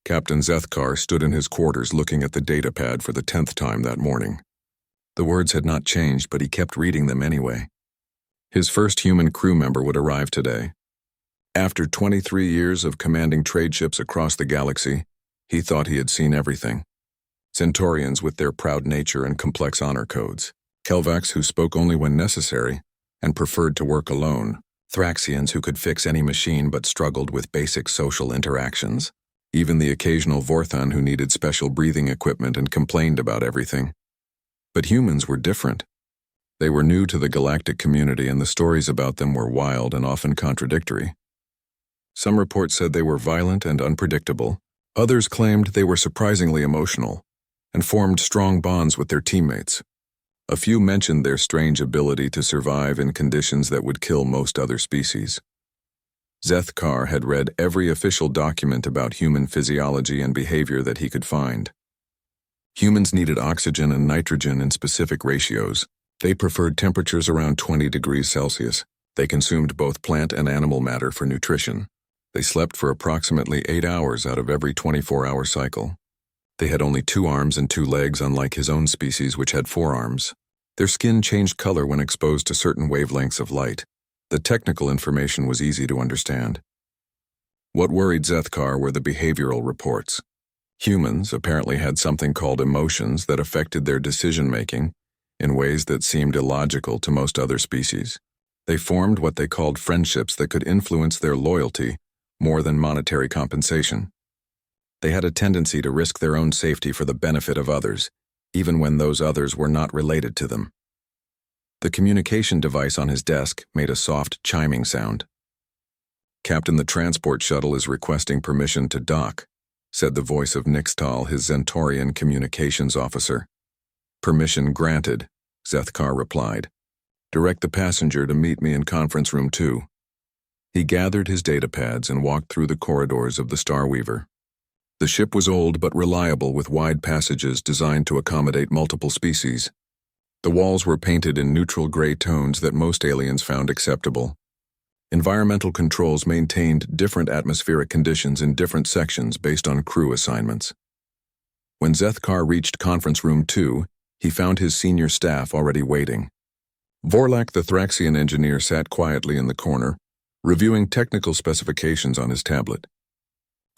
Captain Zethkar stood in his quarters looking at the datapad for the 10th time that morning. The words had not changed, but he kept reading them anyway. His first human crew member would arrive today. After 23 years of commanding trade ships across the galaxy, he thought he had seen everything. Centaurians with their proud nature and complex honor codes, Kelvax who spoke only when necessary and preferred to work alone, Thraxians who could fix any machine but struggled with basic social interactions, even the occasional Vorthan who needed special breathing equipment and complained about everything. But humans were different. They were new to the galactic community, and the stories about them were wild and often contradictory. Some reports said they were violent and unpredictable. Others claimed they were surprisingly emotional and formed strong bonds with their teammates. A few mentioned their strange ability to survive in conditions that would kill most other species. Zethkar had read every official document about human physiology and behavior that he could find. Humans needed oxygen and nitrogen in specific ratios. They preferred temperatures around 20 degrees Celsius. They consumed both plant and animal matter for nutrition. They slept for approximately 8 hours out of every 24-hour cycle. They had only 2 arms and 2 legs, unlike his own species, which had 4 arms. Their skin changed color when exposed to certain wavelengths of light. The technical information was easy to understand. What worried Zethkar were the behavioral reports. Humans apparently had something called emotions that affected their decision-making in ways that seemed illogical to most other species. They formed what they called friendships that could influence their loyalty more than monetary compensation. They had a tendency to risk their own safety for the benefit of others, even when those others were not related to them. The communication device on his desk made a soft chiming sound. "Captain, the transport shuttle is requesting permission to dock," said the voice of Nixtal, his Zentaurian communications officer. "Permission granted," Zethkar replied. "Direct the passenger to meet me in conference room 2. He gathered his datapads and walked through the corridors of the Starweaver. The ship was old but reliable, with wide passages designed to accommodate multiple species. The walls were painted in neutral gray tones that most aliens found acceptable. Environmental controls maintained different atmospheric conditions in different sections based on crew assignments. When Zethkar reached conference room 2, he found his senior staff already waiting. Vorlak, the Thraxian engineer, sat quietly in the corner, reviewing technical specifications on his tablet.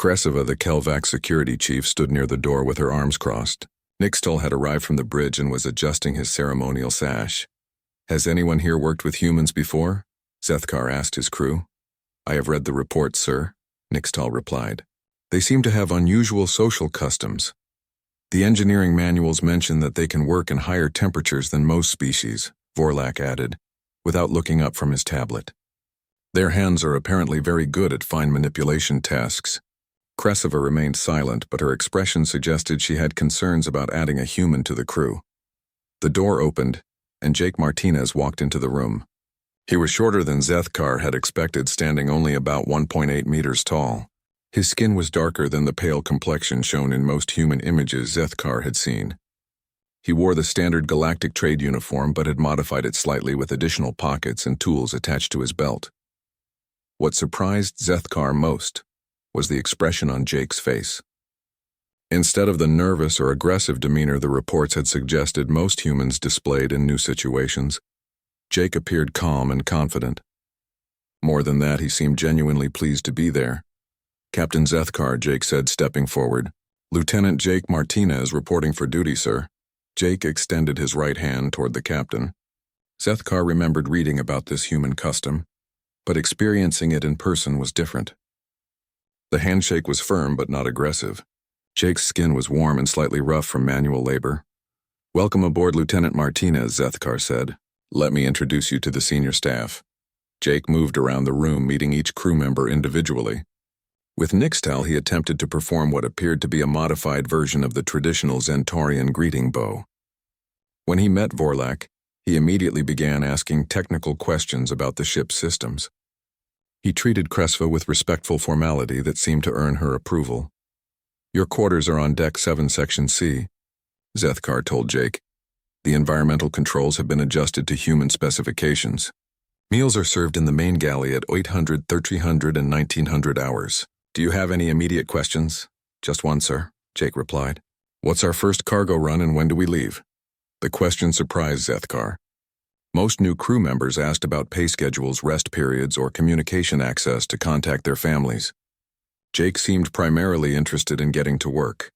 Kresova, the Kelvax security chief, stood near the door with her arms crossed. Nixtal had arrived from the bridge and was adjusting his ceremonial sash. "Has anyone here worked with humans before?" Zethkar asked his crew. "I have read the reports, sir," Nixtal replied. "They seem to have unusual social customs. The engineering manuals mention that they can work in higher temperatures than most species," Vorlak added, without looking up from his tablet. "Their hands are apparently very good at fine manipulation tasks." Kresova remained silent, but her expression suggested she had concerns about adding a human to the crew. The door opened, and Jake Martinez walked into the room. He was shorter than Zethkar had expected, standing only about 1.8 meters tall. His skin was darker than the pale complexion shown in most human images Zethkar had seen. He wore the standard galactic trade uniform, but had modified it slightly with additional pockets and tools attached to his belt. What surprised Zethkar most was the expression on Jake's face. Instead of the nervous or aggressive demeanor the reports had suggested most humans displayed in new situations, Jake appeared calm and confident. More than that, he seemed genuinely pleased to be there. "Captain Zethkar," Jake said, stepping forward. "Lieutenant Jake Martinez reporting for duty, sir." Jake extended his right hand toward the captain. Zethkar remembered reading about this human custom, but experiencing it in person was different. The handshake was firm but not aggressive. Jake's skin was warm and slightly rough from manual labor. "Welcome aboard, Lieutenant Martinez," Zethkar said. "Let me introduce you to the senior staff." Jake moved around the room, meeting each crew member individually. With Nixtal, he attempted to perform what appeared to be a modified version of the traditional Zentaurian greeting bow. When he met Vorlak, he immediately began asking technical questions about the ship's systems. He treated Kresova with respectful formality that seemed to earn her approval. "Your quarters are on Deck 7, Section C," Zethkar told Jake. "The environmental controls have been adjusted to human specifications. Meals are served in the main galley at 800, 1300, and 1900 hours. Do you have any immediate questions?" Just one, sir, Jake replied. What's our first cargo run and when do we leave? The question surprised Zethkar. Most new crew members asked about pay schedules, rest periods, or communication access to contact their families. Jake seemed primarily interested in getting to work.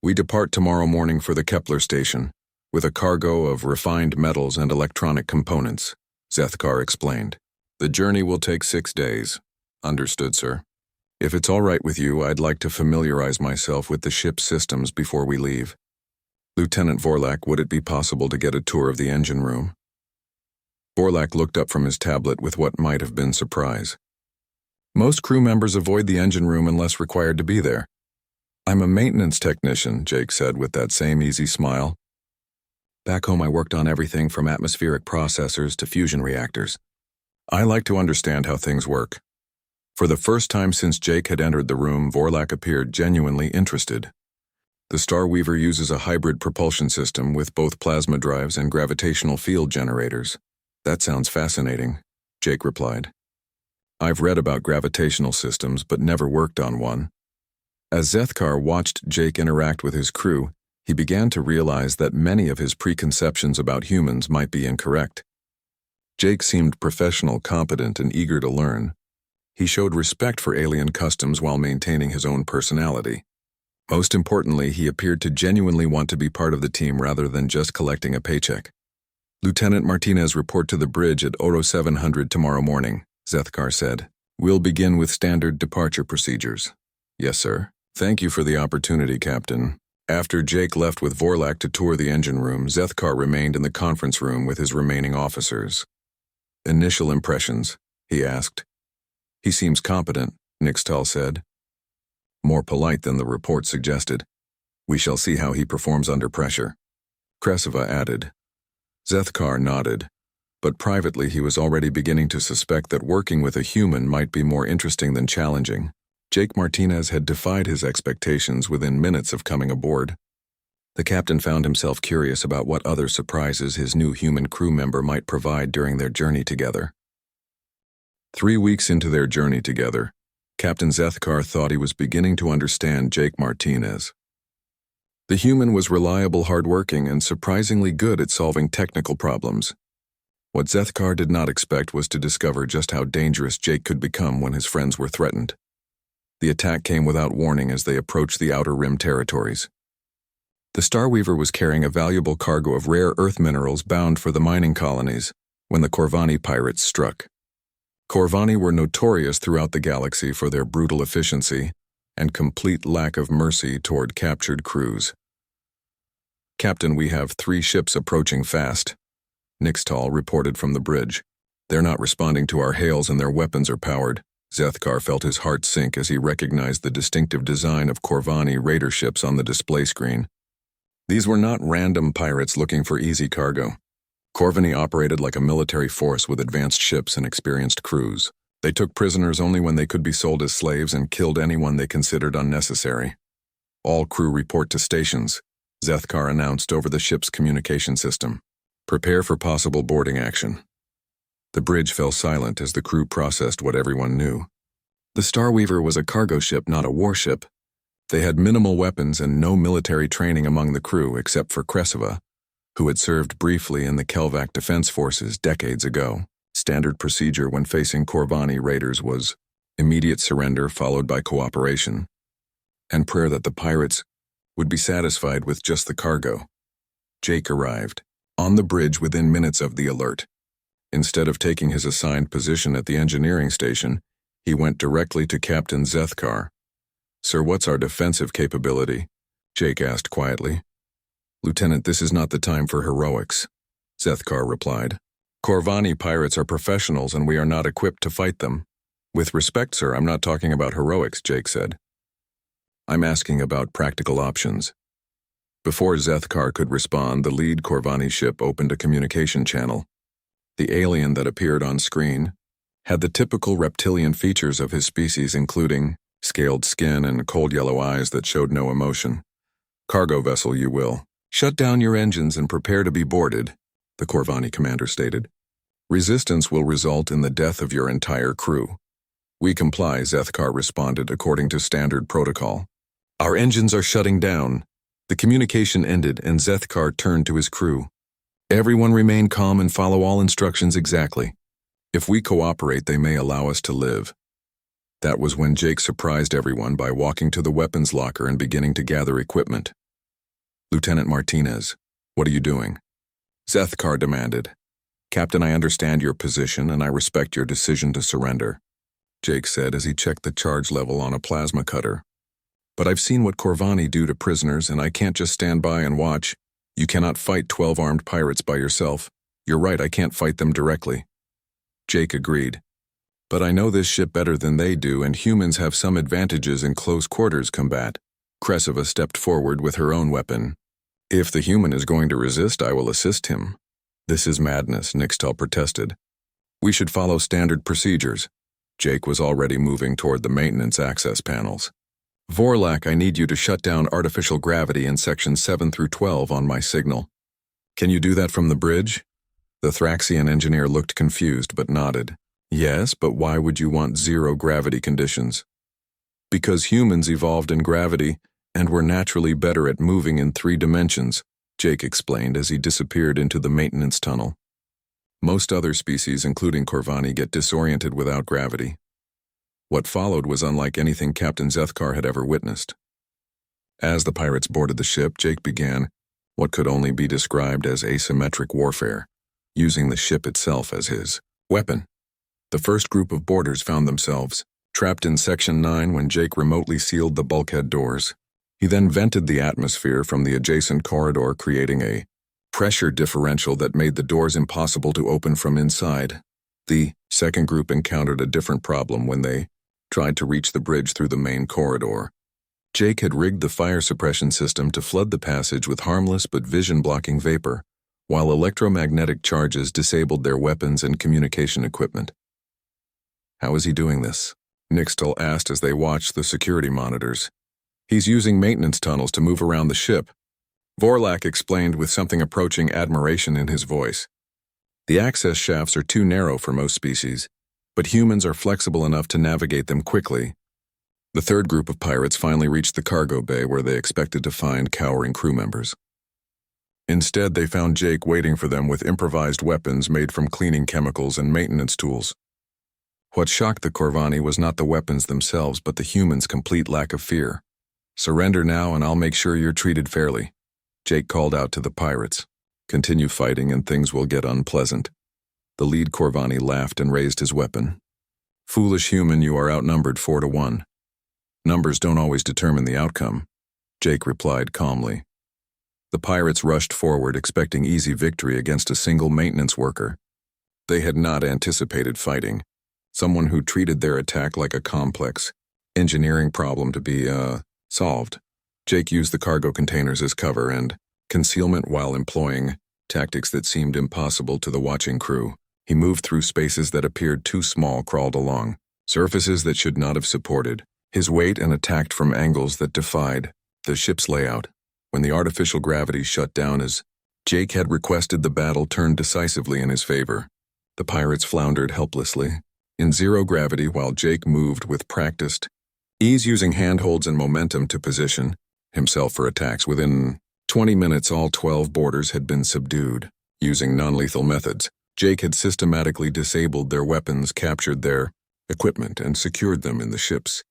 We depart tomorrow morning for the Kepler station, with a cargo of refined metals and electronic components, Zethkar explained. The journey will take 6 days. Understood, sir. If it's all right with you, I'd like to familiarize myself with the ship's systems before we leave. Lieutenant Vorlak, would it be possible to get a tour of the engine room? Vorlak looked up from his tablet with what might have been surprise. Most crew members avoid the engine room unless required to be there. I'm a maintenance technician, Jake said with that same easy smile. Back home I worked on everything from atmospheric processors to fusion reactors. I like to understand how things work. For the first time since Jake had entered the room, Vorlak appeared genuinely interested. The Starweaver uses a hybrid propulsion system with both plasma drives and gravitational field generators. That sounds fascinating, Jake replied. I've read about gravitational systems but never worked on one. As Zethkar watched Jake interact with his crew, he began to realize that many of his preconceptions about humans might be incorrect. Jake seemed professional, competent, and eager to learn. He showed respect for alien customs while maintaining his own personality. Most importantly, he appeared to genuinely want to be part of the team rather than just collecting a paycheck. Lieutenant Martinez, report to the bridge at Oro 700 tomorrow morning, Zethkar said. We'll begin with standard departure procedures. Yes, sir. Thank you for the opportunity, Captain. After Jake left with Vorlak to tour the engine room, Zethkar remained in the conference room with his remaining officers. Initial impressions, he asked. He seems competent, Nixtal said. More polite than the report suggested. We shall see how he performs under pressure. Kresova added. Zethkar nodded, but privately he was already beginning to suspect that working with a human might be more interesting than challenging. Jake Martinez had defied his expectations within minutes of coming aboard. The captain found himself curious about what other surprises his new human crew member might provide during their journey together. 3 weeks into their journey together, Captain Zethkar thought he was beginning to understand Jake Martinez. The human was reliable, hardworking, and surprisingly good at solving technical problems. What Zethkar did not expect was to discover just how dangerous Jake could become when his friends were threatened. The attack came without warning as they approached the Outer Rim territories. The Starweaver was carrying a valuable cargo of rare earth minerals bound for the mining colonies when the Corvani pirates struck. Corvani were notorious throughout the galaxy for their brutal efficiency and complete lack of mercy toward captured crews. Captain, we have 3 ships approaching fast, Nixtal reported from the bridge. They're not responding to our hails and their weapons are powered. Zethkar felt his heart sink as he recognized the distinctive design of Corvani raider ships on the display screen. These were not random pirates looking for easy cargo. Corvani operated like a military force with advanced ships and experienced crews. They took prisoners only when they could be sold as slaves and killed anyone they considered unnecessary. All crew report to stations, Zethkar announced over the ship's communication system. Prepare for possible boarding action. The bridge fell silent as the crew processed what everyone knew. The Starweaver was a cargo ship, not a warship. They had minimal weapons and no military training among the crew except for Kresova, who had served briefly in the Kelvac Defense Forces decades ago. Standard procedure when facing Corvani raiders was immediate surrender followed by cooperation, and prayer that the pirates would be satisfied with just the cargo. Jake arrived on the bridge within minutes of the alert. Instead of taking his assigned position at the engineering station, he went directly to Captain Zethkar. Sir, what's our defensive capability? Jake asked quietly. Lieutenant, this is not the time for heroics, Zethkar replied. Corvani pirates are professionals and we are not equipped to fight them. With respect, sir, I'm not talking about heroics, Jake said. I'm asking about practical options. Before Zethkar could respond, the lead Corvani ship opened a communication channel. The alien that appeared on screen had the typical reptilian features of his species, including scaled skin and cold yellow eyes that showed no emotion. Cargo vessel, you will. Shut down your engines and prepare to be boarded, the Corvani commander stated. Resistance will result in the death of your entire crew. We comply, Zethkar responded according to standard protocol. Our engines are shutting down. The communication ended and Zethkar turned to his crew. Everyone remain calm and follow all instructions exactly. If we cooperate, they may allow us to live. That was when Jake surprised everyone by walking to the weapons locker and beginning to gather equipment. Lieutenant Martinez, what are you doing? Zethkar demanded. Captain, I understand your position and I respect your decision to surrender, Jake said as he checked the charge level on a plasma cutter. But I've seen what Corvani do to prisoners and I can't just stand by and watch. You cannot fight 12 armed pirates by yourself. You're right, I can't fight them directly. Jake agreed. But I know this ship better than they do and humans have some advantages in close quarters combat. Cressida stepped forward with her own weapon. If the human is going to resist, I will assist him. This is madness, Nixtal protested. We should follow standard procedures. Jake was already moving toward the maintenance access panels. Vorlak, I need you to shut down artificial gravity in sections 7 through 12 on my signal. Can you do that from the bridge? The Thraxian engineer looked confused but nodded. Yes, but why would you want zero gravity conditions? Because humans evolved in gravity and were naturally better at moving in 3 dimensions, Jake explained as he disappeared into the maintenance tunnel. Most other species, including Corvani, get disoriented without gravity. What followed was unlike anything Captain Zethkar had ever witnessed. As the pirates boarded the ship, Jake began what could only be described as asymmetric warfare, using the ship itself as his weapon. The first group of boarders found themselves trapped in Section 9 when Jake remotely sealed the bulkhead doors. He then vented the atmosphere from the adjacent corridor, creating a pressure differential that made the doors impossible to open from inside. The second group encountered a different problem when they tried to reach the bridge through the main corridor. Jake had rigged the fire suppression system to flood the passage with harmless but vision-blocking vapor, while electromagnetic charges disabled their weapons and communication equipment. How is he doing this? Nixtal asked as they watched the security monitors. He's using maintenance tunnels to move around the ship. Vorlak explained with something approaching admiration in his voice. The access shafts are too narrow for most species, but humans are flexible enough to navigate them quickly. The third group of pirates finally reached the cargo bay where they expected to find cowering crew members. Instead, they found Jake waiting for them with improvised weapons made from cleaning chemicals and maintenance tools. What shocked the Corvani was not the weapons themselves, but the humans' complete lack of fear. Surrender now and I'll make sure you're treated fairly, Jake called out to the pirates. Continue fighting and things will get unpleasant. The lead Corvani laughed and raised his weapon. Foolish human, you are outnumbered 4-1. Numbers don't always determine the outcome, Jake replied calmly. The pirates rushed forward, expecting easy victory against a single maintenance worker. They had not anticipated fighting. Someone who treated their attack like a complex engineering problem to be, solved. Jake used the cargo containers as cover and concealment while employing tactics that seemed impossible to the watching crew. He moved through spaces that appeared too small, crawled along surfaces that should not have supported his weight, and attacked from angles that defied the ship's layout. When the artificial gravity shut down as Jake had requested, the battle turned decisively in his favor. The pirates floundered helplessly in zero gravity while Jake moved with practiced ease, using handholds and momentum to position himself for attacks. Within 20 minutes, all 12 boarders had been subdued. Using non-lethal methods, Jake had systematically disabled their weapons, captured their equipment, and secured them in the ship's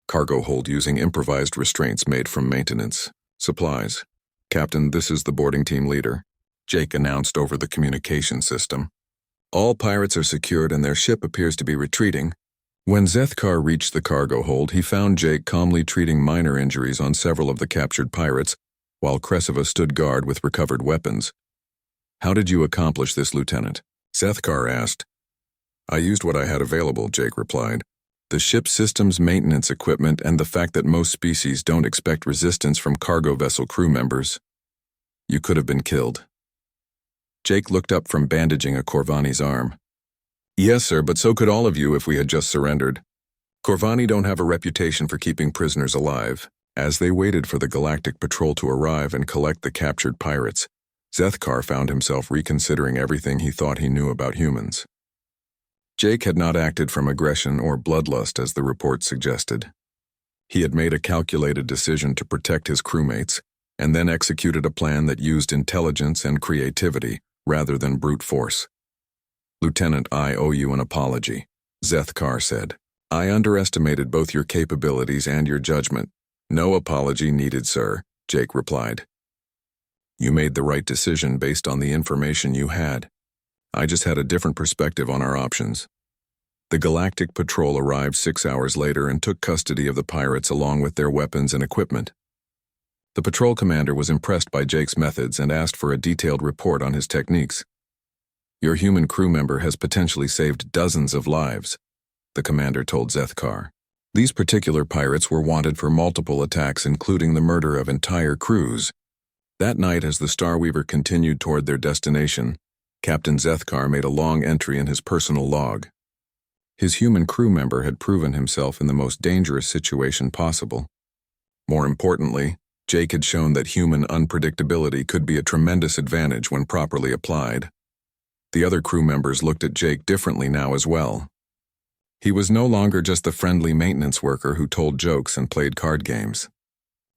cargo hold using improvised restraints made from maintenance supplies. Captain, this is the boarding team leader, Jake announced over the communication system. All pirates are secured and their ship appears to be retreating. When Zethkar reached the cargo hold, he found Jake calmly treating minor injuries on several of the captured pirates, while Cressida stood guard with recovered weapons. How did you accomplish this, Lieutenant? Zethkar asked. I used what I had available, Jake replied. The ship's systems, maintenance equipment, and the fact that most species don't expect resistance from cargo vessel crew members. You could have been killed. Jake looked up from bandaging a Corvani's arm. Yes, sir, but so could all of you if we had just surrendered. Corvani don't have a reputation for keeping prisoners alive. As they waited for the Galactic Patrol to arrive and collect the captured pirates, Zethkar found himself reconsidering everything he thought he knew about humans. Jake had not acted from aggression or bloodlust as the report suggested. He had made a calculated decision to protect his crewmates, and then executed a plan that used intelligence and creativity rather than brute force. "Lieutenant, I owe you an apology," Zethkar said. "I underestimated both your capabilities and your judgment." "No apology needed, sir," Jake replied. "You made the right decision based on the information you had. I just had a different perspective on our options." The Galactic Patrol arrived 6 hours later and took custody of the pirates along with their weapons and equipment. The patrol commander was impressed by Jake's methods and asked for a detailed report on his techniques. "Your human crew member has potentially saved dozens of lives," the commander told Zethkar. These particular pirates were wanted for multiple attacks, including the murder of entire crews. That night, as the Starweaver continued toward their destination, Captain Zethkar made a long entry in his personal log. His human crew member had proven himself in the most dangerous situation possible. More importantly, Jake had shown that human unpredictability could be a tremendous advantage when properly applied. The other crew members looked at Jake differently now as well. He was no longer just the friendly maintenance worker who told jokes and played card games.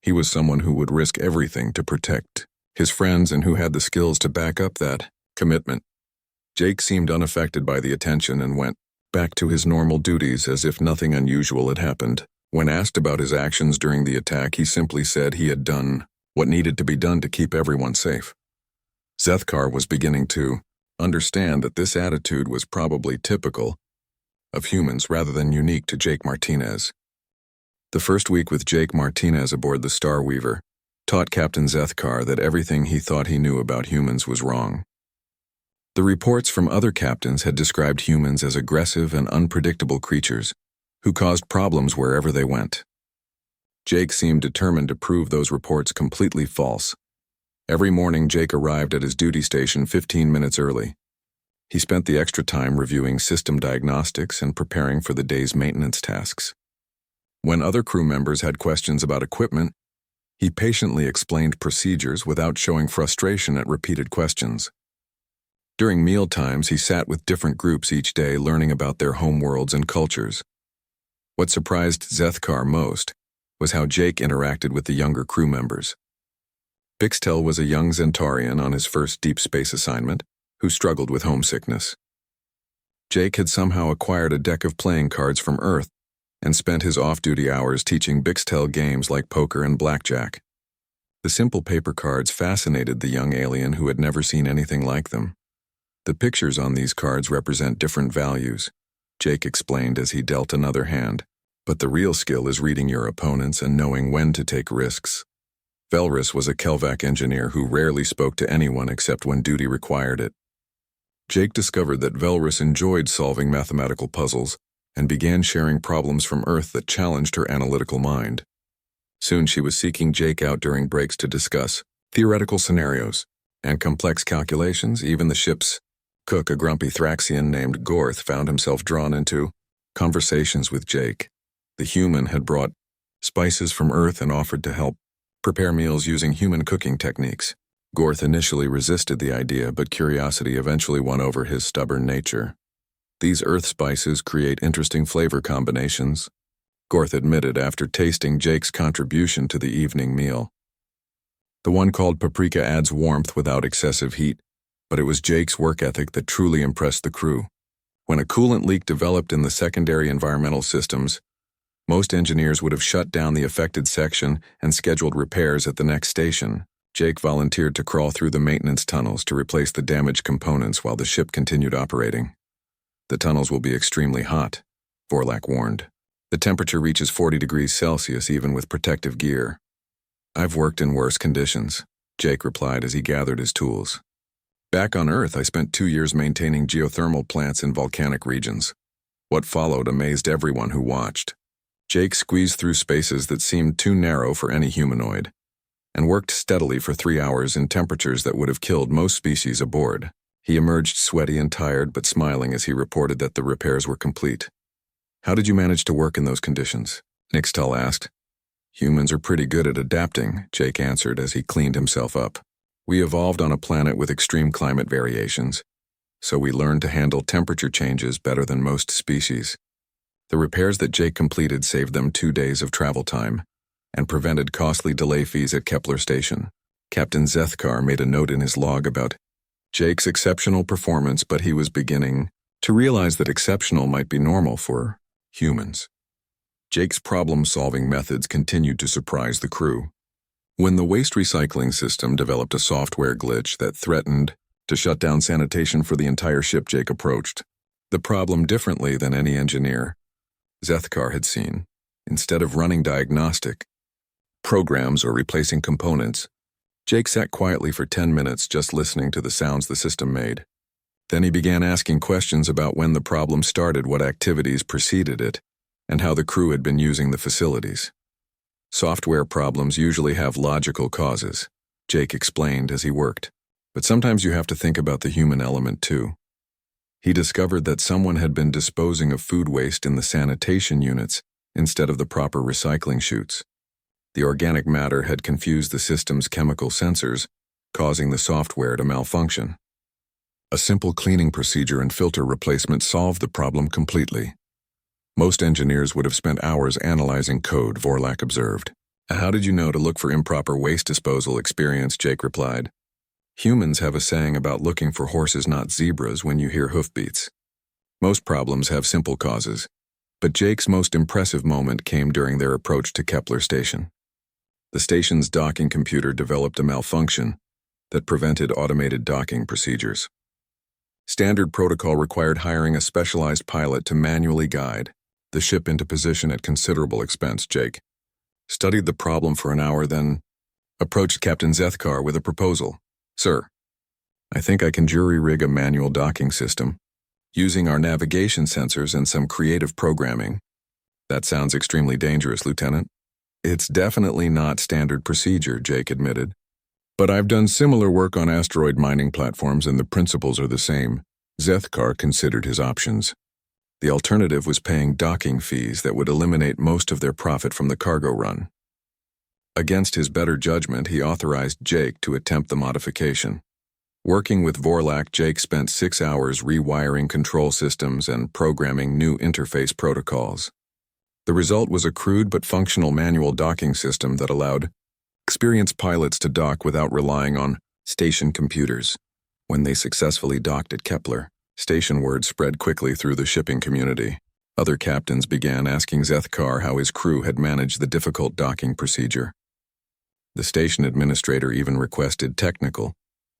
He was someone who would risk everything to protect his friends and who had the skills to back up that commitment. Jake seemed unaffected by the attention and went back to his normal duties as if nothing unusual had happened. When asked about his actions during the attack, he simply said he had done what needed to be done to keep everyone safe. Zethkar was beginning to understand that this attitude was probably typical of humans rather than unique to Jake Martinez. The first week with Jake Martinez aboard the Starweaver taught Captain Zethkar that everything he thought he knew about humans was wrong. The reports from other captains had described humans as aggressive and unpredictable creatures who caused problems wherever they went. Jake seemed determined to prove those reports completely false. Every morning, Jake arrived at his duty station 15 minutes early. He spent the extra time reviewing system diagnostics and preparing for the day's maintenance tasks. When other crew members had questions about equipment, he patiently explained procedures without showing frustration at repeated questions. During meal times, he sat with different groups each day learning about their homeworlds and cultures. What surprised Zethkar most was how Jake interacted with the younger crew members. Bixtel was a young Zentarian on his first deep space assignment who struggled with homesickness. Jake had somehow acquired a deck of playing cards from Earth and spent his off-duty hours teaching Bixtel games like poker and blackjack. The simple paper cards fascinated the young alien who had never seen anything like them. "The pictures on these cards represent different values," Jake explained as he dealt another hand. "But the real skill is reading your opponents and knowing when to take risks." Velrus was a Kelvac engineer who rarely spoke to anyone except when duty required it. Jake discovered that Velrus enjoyed solving mathematical puzzles and began sharing problems from Earth that challenged her analytical mind. Soon she was seeking Jake out during breaks to discuss theoretical scenarios and complex calculations. Even the ship's cook, a grumpy Thraxian named Gorth, found himself drawn into conversations with Jake. The human had brought spices from Earth and offered to help prepare meals using human cooking techniques. Gorth initially resisted the idea, but curiosity eventually won over his stubborn nature. "These Earth spices create interesting flavor combinations," Gorth admitted after tasting Jake's contribution to the evening meal. "The one called paprika adds warmth without excessive heat, but it was Jake's work ethic that truly impressed the crew. When a coolant leak developed in the secondary environmental systems, most engineers would have shut down the affected section and scheduled repairs at the next station. Jake volunteered to crawl through the maintenance tunnels to replace the damaged components while the ship continued operating. "The tunnels will be extremely hot," Vorlak warned. "The temperature reaches 40 degrees Celsius even with protective gear." "I've worked in worse conditions," Jake replied as he gathered his tools. "Back on Earth, I spent 2 years maintaining geothermal plants in volcanic regions. What followed amazed everyone who watched." Jake squeezed through spaces that seemed too narrow for any humanoid, and worked steadily for 3 hours in temperatures that would have killed most species aboard. He emerged sweaty and tired, but smiling as he reported that the repairs were complete. "How did you manage to work in those conditions?" Nixtal asked. "Humans are pretty good at adapting," Jake answered as he cleaned himself up. "We evolved on a planet with extreme climate variations, so we learned to handle temperature changes better than most species. The repairs that Jake completed saved them 2 days of travel time and prevented costly delay fees at Kepler Station. Captain Zethkar made a note in his log about Jake's exceptional performance, but he was beginning to realize that exceptional might be normal for humans. Jake's problem-solving methods continued to surprise the crew. When the waste recycling system developed a software glitch that threatened to shut down sanitation for the entire ship, Jake approached the problem differently than any engineer Zethkar had seen. Instead of running diagnostic programs or replacing components, Jake sat quietly for 10 minutes just listening to the sounds the system made. Then he began asking questions about when the problem started, what activities preceded it, and how the crew had been using the facilities. Software problems usually have logical causes, Jake explained as he worked, but sometimes you have to think about the human element too. He discovered that someone had been disposing of food waste in the sanitation units instead of the proper recycling chutes. The organic matter had confused the system's chemical sensors, causing the software to malfunction. A simple cleaning procedure and filter replacement solved the problem completely. Most engineers would have spent hours analyzing code, Vorlak observed. How did you know to look for improper waste disposal experience? Jake replied. Humans have a saying about looking for horses, not zebras, when you hear hoofbeats. Most problems have simple causes, but Jake's most impressive moment came during their approach to Kepler Station. The station's docking computer developed a malfunction that prevented automated docking procedures. Standard protocol required hiring a specialized pilot to manually guide the ship into position at considerable expense. Jake studied the problem for an hour, then approached Captain Zethkar with a proposal. Sir, I think I can jury-rig a manual docking system using our navigation sensors and some creative programming. That sounds extremely dangerous, Lieutenant. It's definitely not standard procedure, Jake admitted. But I've done similar work on asteroid mining platforms and the principles are the same. Zethkar considered his options. The alternative was paying docking fees that would eliminate most of their profit from the cargo run. Against his better judgment, he authorized Jake to attempt the modification. Working with Vorlak, Jake spent 6 hours rewiring control systems and programming new interface protocols. The result was a crude but functional manual docking system that allowed experienced pilots to dock without relying on station computers. When they successfully docked at Kepler, station word spread quickly through the shipping community. Other captains began asking Zethkar how his crew had managed the difficult docking procedure. The station administrator even requested technical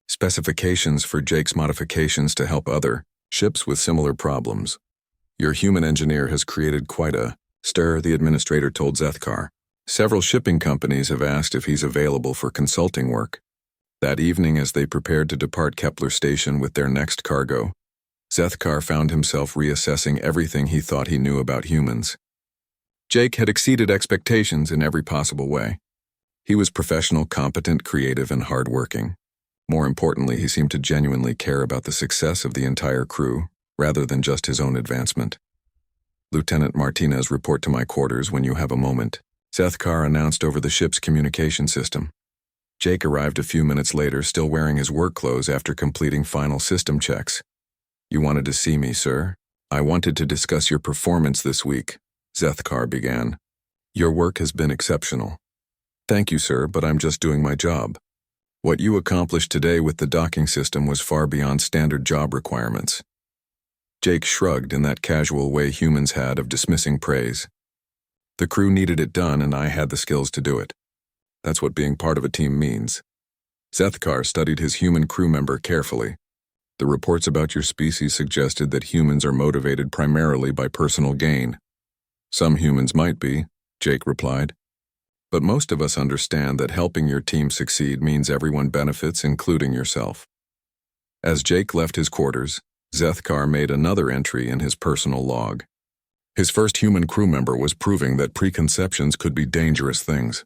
specifications for Jake's modifications to help other ships with similar problems. Your human engineer has created quite a stir, the administrator told Zethkar. Several shipping companies have asked if he's available for consulting work. That evening, as they prepared to depart Kepler Station with their next cargo, Zethkar found himself reassessing everything he thought he knew about humans. Jake had exceeded expectations in every possible way. He was professional, competent, creative, and hardworking. More importantly, he seemed to genuinely care about the success of the entire crew, rather than just his own advancement. Lieutenant Martinez, report to my quarters when you have a moment, Zethkar announced over the ship's communication system. Jake arrived a few minutes later, still wearing his work clothes after completing final system checks. You wanted to see me, sir? I wanted to discuss your performance this week, Zethkar began. Your work has been exceptional. Thank you, sir, but I'm just doing my job. What you accomplished today with the docking system was far beyond standard job requirements. Jake shrugged in that casual way humans had of dismissing praise. The crew needed it done, and I had the skills to do it. That's what being part of a team means. Zethkar studied his human crew member carefully. The reports about your species suggested that humans are motivated primarily by personal gain. Some humans might be, Jake replied. But most of us understand that helping your team succeed means everyone benefits, including yourself. As Jake left his quarters, Zethkar made another entry in his personal log. His first human crew member was proving that preconceptions could be dangerous things.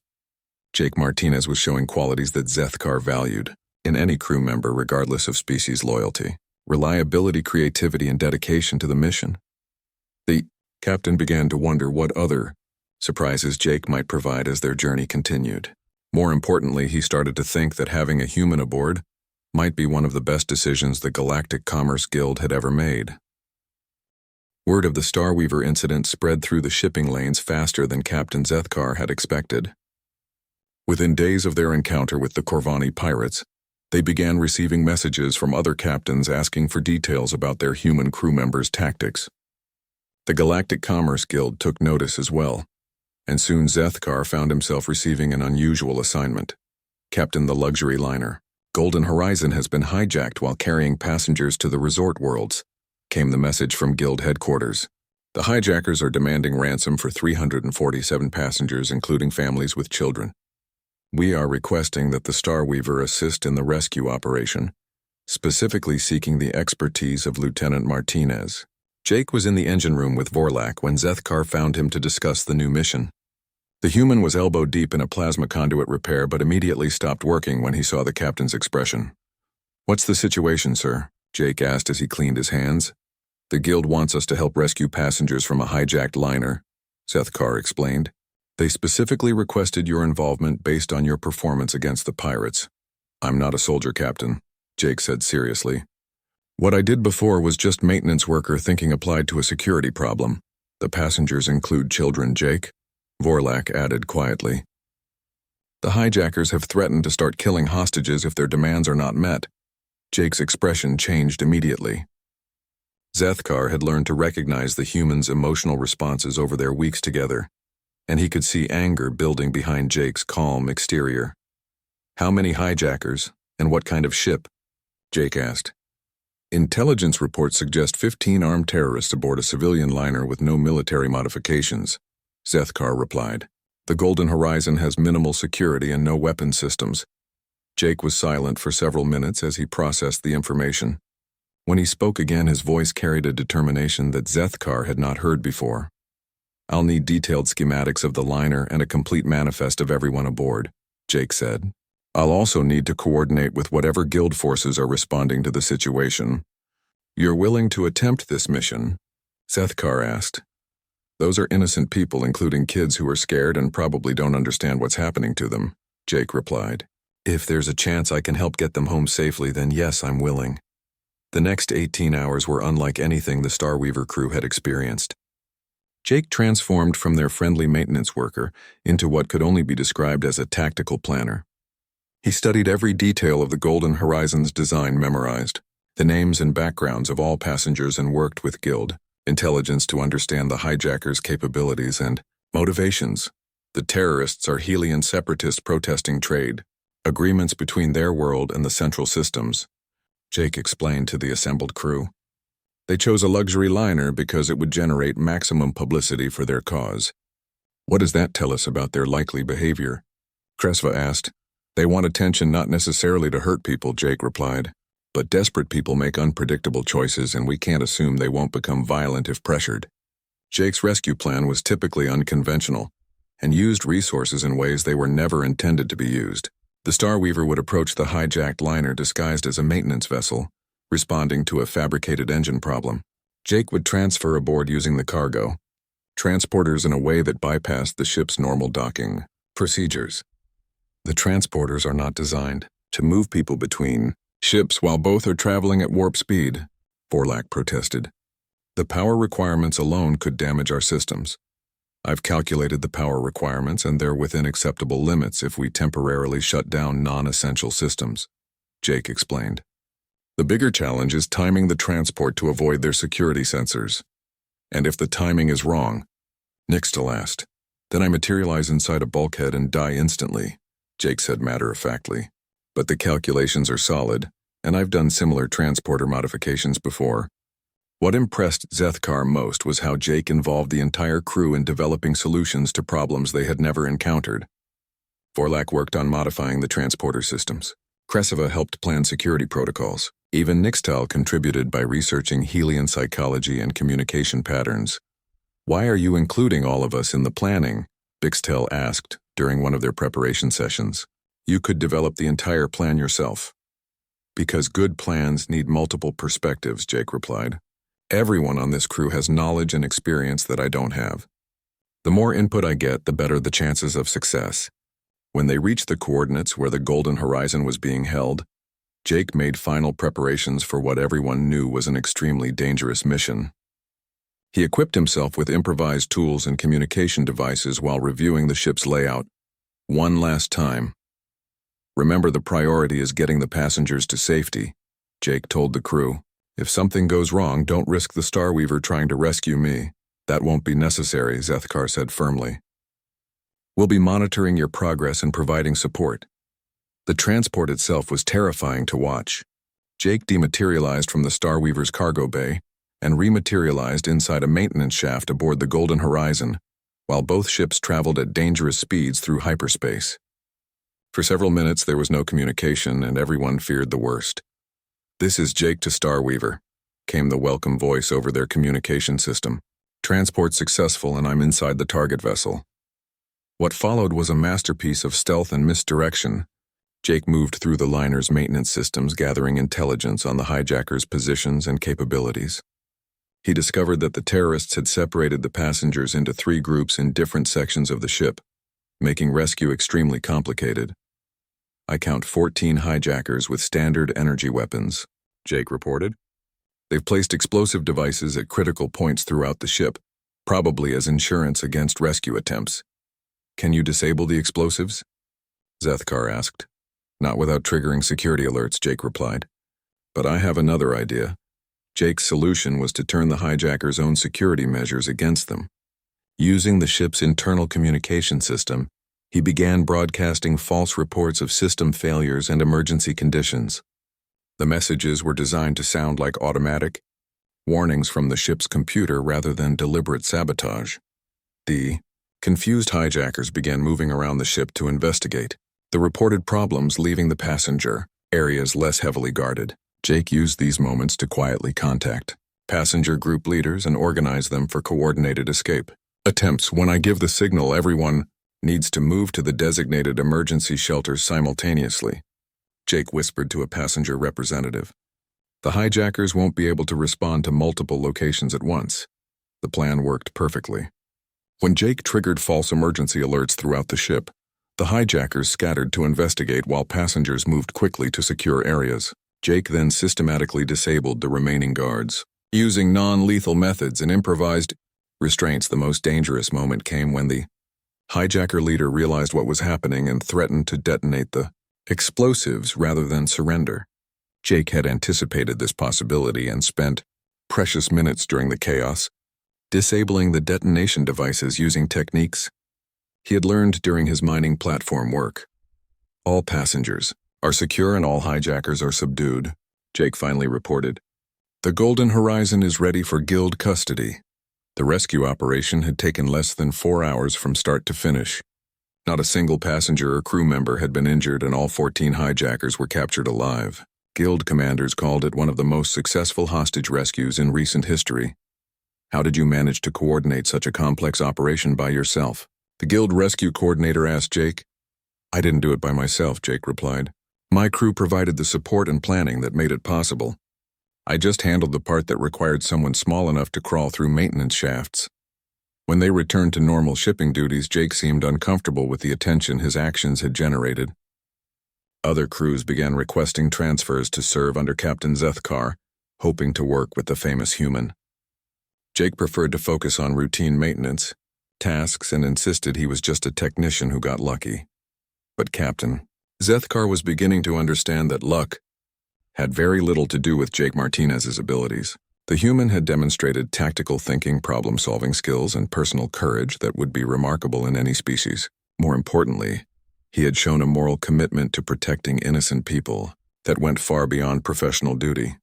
Jake Martinez was showing qualities that Zethkar valued in any crew member regardless of species loyalty: reliability, creativity, and dedication to the mission. The captain began to wonder what other surprises Jake might provide as their journey continued. More importantly, he started to think that having a human aboard might be one of the best decisions the Galactic Commerce Guild had ever made. Word of the Starweaver incident spread through the shipping lanes faster than Captain Zethkar had expected. Within days of their encounter with the Corvani pirates, they began receiving messages from other captains asking for details about their human crew members' tactics. The Galactic Commerce Guild took notice as well, and soon Zethkar found himself receiving an unusual assignment. Captain the luxury liner, Golden Horizon has been hijacked while carrying passengers to the resort worlds, came the message from Guild headquarters. The hijackers are demanding ransom for 347 passengers, including families with children. We are requesting that the Starweaver assist in the rescue operation, specifically seeking the expertise of Lieutenant Martinez. Jake was in the engine room with Vorlak when Zethkar found him to discuss the new mission. The human was elbow-deep in a plasma conduit repair but immediately stopped working when he saw the captain's expression. "What's the situation, sir?" Jake asked as he cleaned his hands. "The Guild wants us to help rescue passengers from a hijacked liner," Zethkar explained. "They specifically requested your involvement based on your performance against the pirates." "I'm not a soldier, Captain," Jake said seriously. "What I did before was just maintenance worker thinking applied to a security problem. The passengers include children, Jake," Vorlak added quietly. "The hijackers have threatened to start killing hostages if their demands are not met." Jake's expression changed immediately. Zethkar had learned to recognize the humans' emotional responses over their weeks together, and he could see anger building behind Jake's calm exterior. "How many hijackers, and what kind of ship?" Jake asked. "Intelligence reports suggest 15 armed terrorists aboard a civilian liner with no military modifications," Zethkar replied. "The Golden Horizon has minimal security and no weapon systems." Jake was silent for several minutes as he processed the information. When he spoke again, his voice carried a determination that Zethkar had not heard before. "I'll need detailed schematics of the liner and a complete manifest of everyone aboard," Jake said. "I'll also need to coordinate with whatever guild forces are responding to the situation." "You're willing to attempt this mission?" Zethkar asked. "Those are innocent people, including kids who are scared and probably don't understand what's happening to them," Jake replied. "If there's a chance I can help get them home safely, then yes, I'm willing." The next 18 hours were unlike anything the Starweaver crew had experienced. Jake transformed from their friendly maintenance worker into what could only be described as a tactical planner. He studied every detail of the Golden Horizon's design memorized, the names and backgrounds of all passengers, and worked with Guild intelligence to understand the hijackers' capabilities and motivations. The terrorists are Helian separatists protesting trade agreements between their world and the central systems, Jake explained to the assembled crew. They chose a luxury liner because it would generate maximum publicity for their cause. "What does that tell us about their likely behavior?" Kresva asked. "They want attention, not necessarily to hurt people," Jake replied. "But desperate people make unpredictable choices, and we can't assume they won't become violent if pressured." Jake's rescue plan was typically unconventional and used resources in ways they were never intended to be used. The Starweaver would approach the hijacked liner disguised as a maintenance vessel, responding to a fabricated engine problem. Jake would transfer aboard using the cargo transporters in a way that bypassed the ship's normal docking procedures. "The transporters are not designed to move people between ships while both are traveling at warp speed," Vorlak protested. "The power requirements alone could damage our systems. I've calculated the power requirements, and they're within acceptable limits if we temporarily shut down non-essential systems," Jake explained. "The bigger challenge is timing the transport to avoid their security sensors. And if the timing is wrong," Nixtal asked, "then I materialize inside a bulkhead and die instantly," Jake said matter-of-factly. "But the calculations are solid, and I've done similar transporter modifications before." What impressed Zethkar most was how Jake involved the entire crew in developing solutions to problems they had never encountered. Vorlak worked on modifying the transporter systems. Kresva helped plan security protocols. Even Nixtal contributed by researching Helian psychology and communication patterns. "Why are you including all of us in the planning?" Bixtel asked during one of their preparation sessions. "You could develop the entire plan yourself." "Because good plans need multiple perspectives," Jake replied. "Everyone on this crew has knowledge and experience that I don't have. The more input I get, the better the chances of success." When they reached the coordinates where the Golden Horizon was being held, Jake made final preparations for what everyone knew was an extremely dangerous mission. He equipped himself with improvised tools and communication devices while reviewing the ship's layout. One last time. "Remember, the priority is getting the passengers to safety," Jake told the crew. "If something goes wrong, don't risk the Starweaver trying to rescue me." "That won't be necessary," Zethkar said firmly. "We'll be monitoring your progress and providing support." The transport itself was terrifying to watch. Jake dematerialized from the Starweaver's cargo bay and rematerialized inside a maintenance shaft aboard the Golden Horizon, while both ships traveled at dangerous speeds through hyperspace. For several minutes there was no communication, and everyone feared the worst. "This is Jake to Starweaver," came the welcome voice over their communication system. "Transport successful, and I'm inside the target vessel." What followed was a masterpiece of stealth and misdirection. Jake moved through the liner's maintenance systems, gathering intelligence on the hijackers' positions and capabilities. He discovered that the terrorists had separated the passengers into 3 groups in different sections of the ship, making rescue extremely complicated. "I count 14 hijackers with standard energy weapons," Jake reported. "They've placed explosive devices at critical points throughout the ship, probably as insurance against rescue attempts." "Can you disable the explosives?" Zethkar asked. "Not without triggering security alerts," Jake replied. "But I have another idea." Jake's solution was to turn the hijackers' own security measures against them. Using the ship's internal communication system, he began broadcasting false reports of system failures and emergency conditions. The messages were designed to sound like automatic warnings from the ship's computer rather than deliberate sabotage. The confused hijackers began moving around the ship to investigate the reported problems, leaving the passenger areas less heavily guarded. Jake used these moments to quietly contact passenger group leaders and organize them for coordinated escape attempts. "When I give the signal, everyone needs to move to the designated emergency shelters simultaneously," Jake whispered to a passenger representative. "The hijackers won't be able to respond to multiple locations at once." The plan worked perfectly. When Jake triggered false emergency alerts throughout the ship, the hijackers scattered to investigate while passengers moved quickly to secure areas. Jake then systematically disabled the remaining guards. Using non-lethal methods and improvised restraints, the most dangerous moment came when the hijacker leader realized what was happening and threatened to detonate the explosives rather than surrender. Jake had anticipated this possibility and spent precious minutes during the chaos disabling the detonation devices using techniques he had learned during his mining platform work. "All passengers are secure and all hijackers are subdued," Jake finally reported. "The Golden Horizon is ready for guild custody." The rescue operation had taken less than 4 hours from start to finish. Not a single passenger or crew member had been injured, and all 14 hijackers were captured alive. Guild commanders called it one of the most successful hostage rescues in recent history. "How did you manage to coordinate such a complex operation by yourself?" the Guild rescue coordinator asked Jake. "I didn't do it by myself," Jake replied. "My crew provided the support and planning that made it possible. I just handled the part that required someone small enough to crawl through maintenance shafts." When they returned to normal shipping duties, Jake seemed uncomfortable with the attention his actions had generated. Other crews began requesting transfers to serve under Captain Zethkar, hoping to work with the famous human. Jake preferred to focus on routine maintenance tasks and insisted he was just a technician who got lucky. But Captain Zethkar was beginning to understand that luck had very little to do with Jake Martinez's abilities. The human had demonstrated tactical thinking, problem-solving skills, and personal courage that would be remarkable in any species. More importantly, he had shown a moral commitment to protecting innocent people that went far beyond professional duty.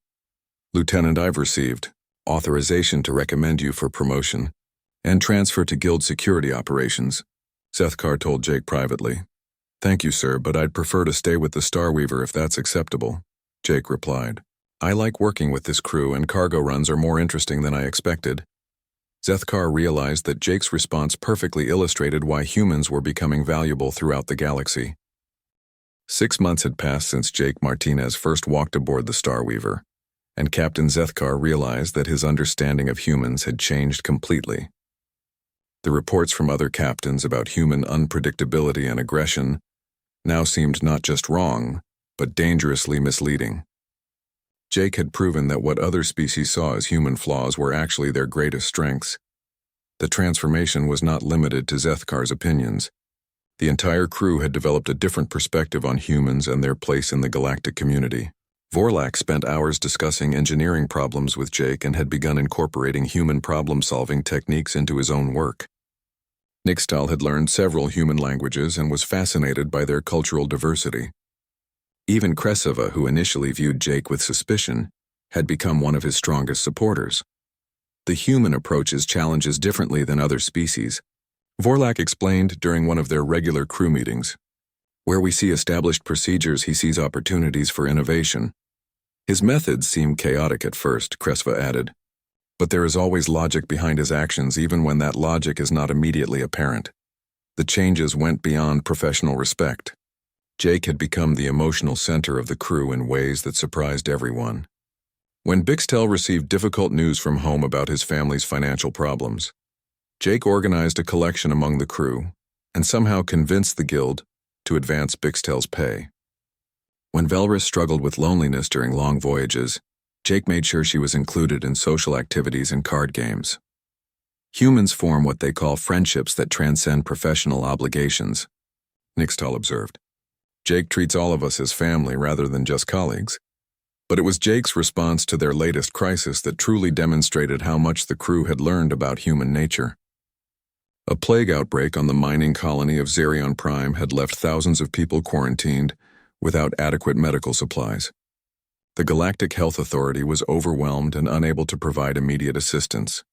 "Lieutenant, I've received authorization to recommend you for promotion and transfer to Guild security operations," Zethkar told Jake privately. "Thank you, sir, but I'd prefer to stay with the Starweaver if that's acceptable," Jake replied. "I like working with this crew, and cargo runs are more interesting than I expected." Zethkar realized that Jake's response perfectly illustrated why humans were becoming valuable throughout the galaxy. 6 months had passed since Jake Martinez first walked aboard the Starweaver, and Captain Zethkar realized that his understanding of humans had changed completely. The reports from other captains about human unpredictability and aggression now seemed not just wrong, but dangerously misleading. Jake had proven that what other species saw as human flaws were actually their greatest strengths. The transformation was not limited to Zethkar's opinions. The entire crew had developed a different perspective on humans and their place in the galactic community. Vorlak spent hours discussing engineering problems with Jake and had begun incorporating human problem-solving techniques into his own work. Nixtal had learned several human languages and was fascinated by their cultural diversity. Even Kresova, who initially viewed Jake with suspicion, had become one of his strongest supporters. The human approaches challenges differently than other species, Vorlak explained during one of their regular crew meetings. Where we see established procedures, he sees opportunities for innovation. His methods seem chaotic at first, Kresva added, but there is always logic behind his actions even when that logic is not immediately apparent. The changes went beyond professional respect. Jake had become the emotional center of the crew in ways that surprised everyone. When Bixtel received difficult news from home about his family's financial problems, Jake organized a collection among the crew and somehow convinced the guild to advance Bixtel's pay. When Velris struggled with loneliness during long voyages, Jake made sure she was included in social activities and card games. Humans form what they call friendships that transcend professional obligations, Nixtal observed. Jake treats all of us as family rather than just colleagues. But it was Jake's response to their latest crisis that truly demonstrated how much the crew had learned about human nature. A plague outbreak on the mining colony of Zerion Prime had left thousands of people quarantined without adequate medical supplies. The Galactic Health Authority was overwhelmed and unable to provide immediate assistance.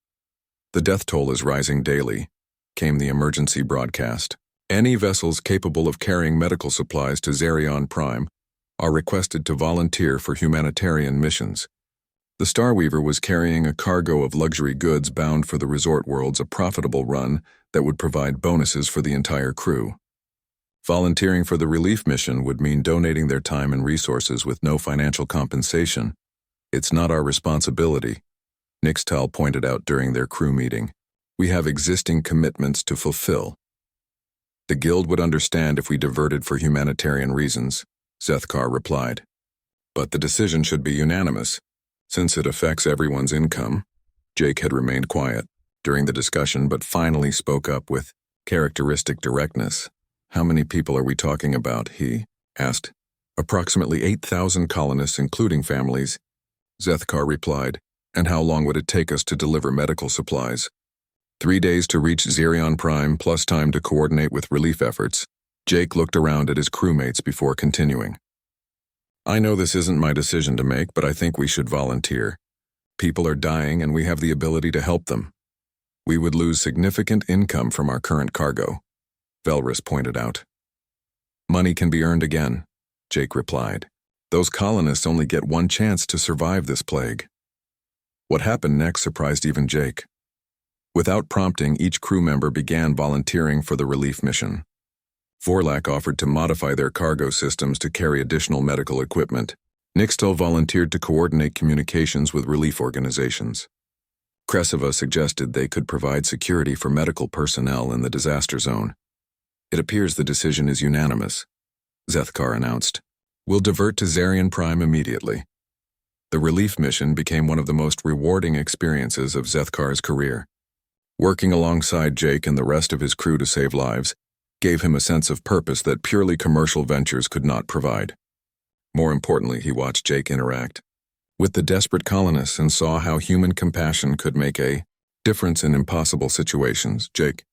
The death toll is rising daily, came the emergency broadcast. Any vessels capable of carrying medical supplies to Zerion Prime are requested to volunteer for humanitarian missions. The Starweaver was carrying a cargo of luxury goods bound for the resort worlds, a profitable run that would provide bonuses for the entire crew. Volunteering for the relief mission would mean donating their time and resources with no financial compensation. It's not our responsibility, Nixtal pointed out during their crew meeting. We have existing commitments to fulfill. The guild would understand if we diverted for humanitarian reasons, Zethkar replied. But the decision should be unanimous. Since it affects everyone's income, Jake had remained quiet during the discussion but finally spoke up with characteristic directness. How many people are we talking about, he asked. Approximately 8,000 colonists, including families, Zethkar replied. And how long would it take us to deliver medical supplies? 3 days to reach Zerion Prime, plus time to coordinate with relief efforts. Jake looked around at his crewmates before continuing. I know this isn't my decision to make, but I think we should volunteer. People are dying and we have the ability to help them. We would lose significant income from our current cargo, Velris pointed out. Money can be earned again, Jake replied. Those colonists only get one chance to survive this plague. What happened next surprised even Jake. Without prompting, each crew member began volunteering for the relief mission. Vorlak offered to modify their cargo systems to carry additional medical equipment. Nixtal volunteered to coordinate communications with relief organizations. Kresova suggested they could provide security for medical personnel in the disaster zone. It appears the decision is unanimous, Zethkar announced. We'll divert to Zerion Prime immediately. The relief mission became one of the most rewarding experiences of Zethkar's career. Working alongside Jake and the rest of his crew to save lives gave him a sense of purpose that purely commercial ventures could not provide. More importantly, he watched Jake interact with the desperate colonists and saw how human compassion could make a difference in impossible situations. Jake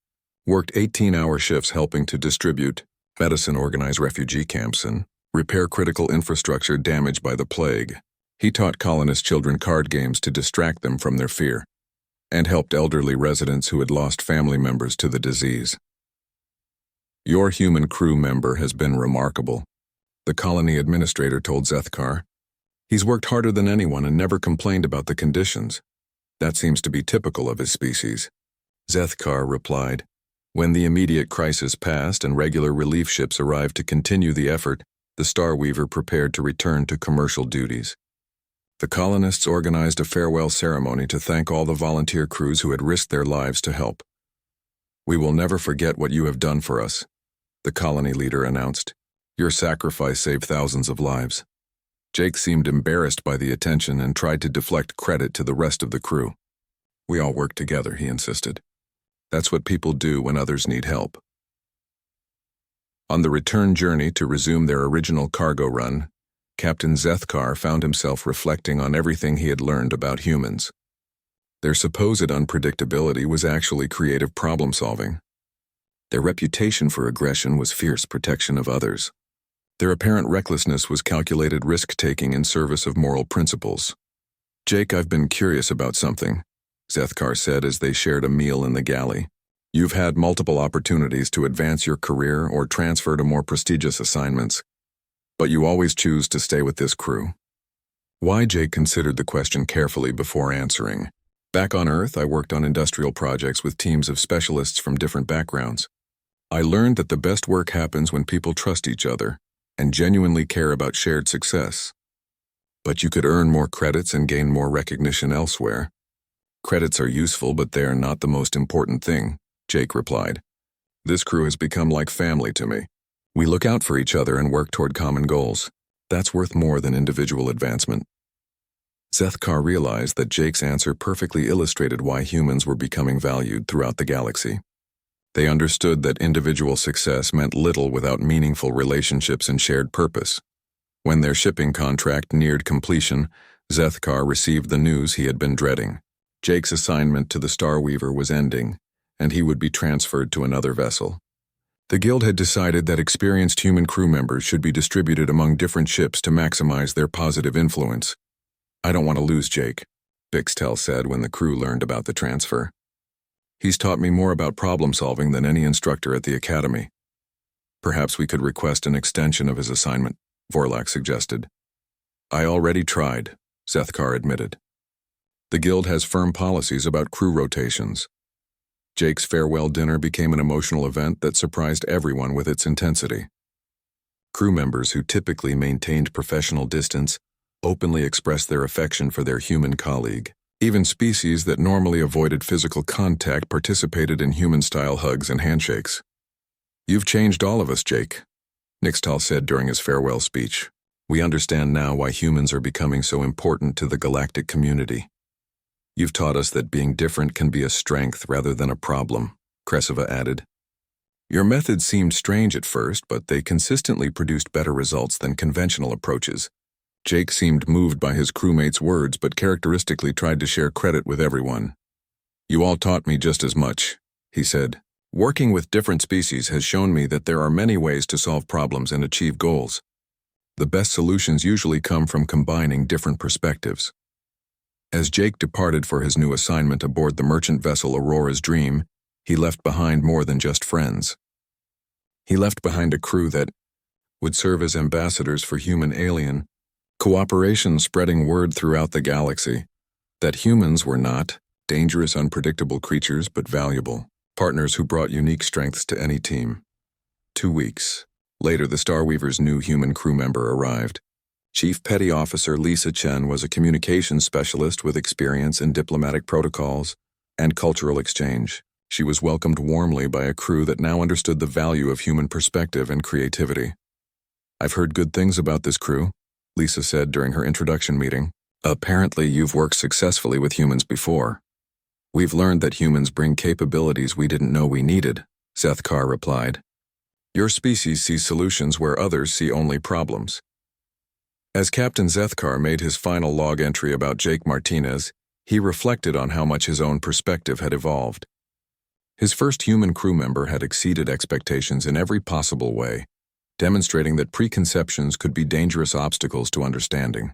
worked 18-hour shifts helping to distribute medicine, organize refugee camps, and repair critical infrastructure damaged by the plague. He taught colonist children card games to distract them from their fear, and helped elderly residents who had lost family members to the disease. Your human crew member has been remarkable, the colony administrator told Zethkar. He's worked harder than anyone and never complained about the conditions. That seems to be typical of his species. Zethkar replied. When the immediate crisis passed and regular relief ships arrived to continue the effort, the Starweaver prepared to return to commercial duties. The colonists organized a farewell ceremony to thank all the volunteer crews who had risked their lives to help. We will never forget what you have done for us, the colony leader announced. Your sacrifice saved thousands of lives. Jake seemed embarrassed by the attention and tried to deflect credit to the rest of the crew. "We all work together," he insisted. "That's what people do when others need help." On the return journey to resume their original cargo run, Captain Zethkar found himself reflecting on everything he had learned about humans. Their supposed unpredictability was actually creative problem-solving. Their reputation for aggression was fierce protection of others. Their apparent recklessness was calculated risk-taking in service of moral principles. "Jake, I've been curious about something," Zethkar said as they shared a meal in the galley. "You've had multiple opportunities to advance your career or transfer to more prestigious assignments, but you always choose to stay with this crew." Why? Jake considered the question carefully before answering. "Back on Earth, I worked on industrial projects with teams of specialists from different backgrounds. I learned that the best work happens when people trust each other and genuinely care about shared success. But you could earn more credits and gain more recognition elsewhere." "Credits are useful, but they are not the most important thing," Jake replied. "This crew has become like family to me. We look out for each other and work toward common goals. That's worth more than individual advancement." Zethkar realized that Jake's answer perfectly illustrated why humans were becoming valued throughout the galaxy. They understood that individual success meant little without meaningful relationships and shared purpose. When their shipping contract neared completion, Zethkar received the news he had been dreading. Jake's assignment to the Starweaver was ending, and he would be transferred to another vessel. The Guild had decided that experienced human crew members should be distributed among different ships to maximize their positive influence. "I don't want to lose Jake," Bixtel said when the crew learned about the transfer. "He's taught me more about problem-solving than any instructor at the Academy." "Perhaps we could request an extension of his assignment," Vorlak suggested. "I already tried," Zethkar admitted. "The Guild has firm policies about crew rotations." Jake's farewell dinner became an emotional event that surprised everyone with its intensity. Crew members who typically maintained professional distance openly expressed their affection for their human colleague. Even species that normally avoided physical contact participated in human-style hugs and handshakes. "You've changed all of us, Jake," Nixtal said during his farewell speech. "We understand now why humans are becoming so important to the galactic community. You've taught us that being different can be a strength rather than a problem," Kresova added. "Your methods seemed strange at first, but they consistently produced better results than conventional approaches." Jake seemed moved by his crewmates' words but characteristically tried to share credit with everyone. "You all taught me just as much," he said. "Working with different species has shown me that there are many ways to solve problems and achieve goals. The best solutions usually come from combining different perspectives." As Jake departed for his new assignment aboard the merchant vessel Aurora's Dream, he left behind more than just friends. He left behind a crew that would serve as ambassadors for human-alien cooperation, spreading word throughout the galaxy that humans were not dangerous, unpredictable creatures, but valuable partners who brought unique strengths to any team. 2 weeks later, the Starweaver's new human crew member arrived. Chief Petty Officer Lisa Chen was a communications specialist with experience in diplomatic protocols and cultural exchange. She was welcomed warmly by a crew that now understood the value of human perspective and creativity. "I've heard good things about this crew," Lisa said during her introduction meeting. "Apparently you've worked successfully with humans before." "We've learned that humans bring capabilities we didn't know we needed," Zethkar replied. "Your species sees solutions where others see only problems." As Captain Zethkar made his final log entry about Jake Martinez, he reflected on how much his own perspective had evolved. His first human crew member had exceeded expectations in every possible way, demonstrating that preconceptions could be dangerous obstacles to understanding.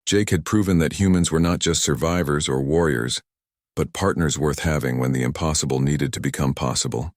Jake had proven that humans were not just survivors or warriors, but partners worth having when the impossible needed to become possible.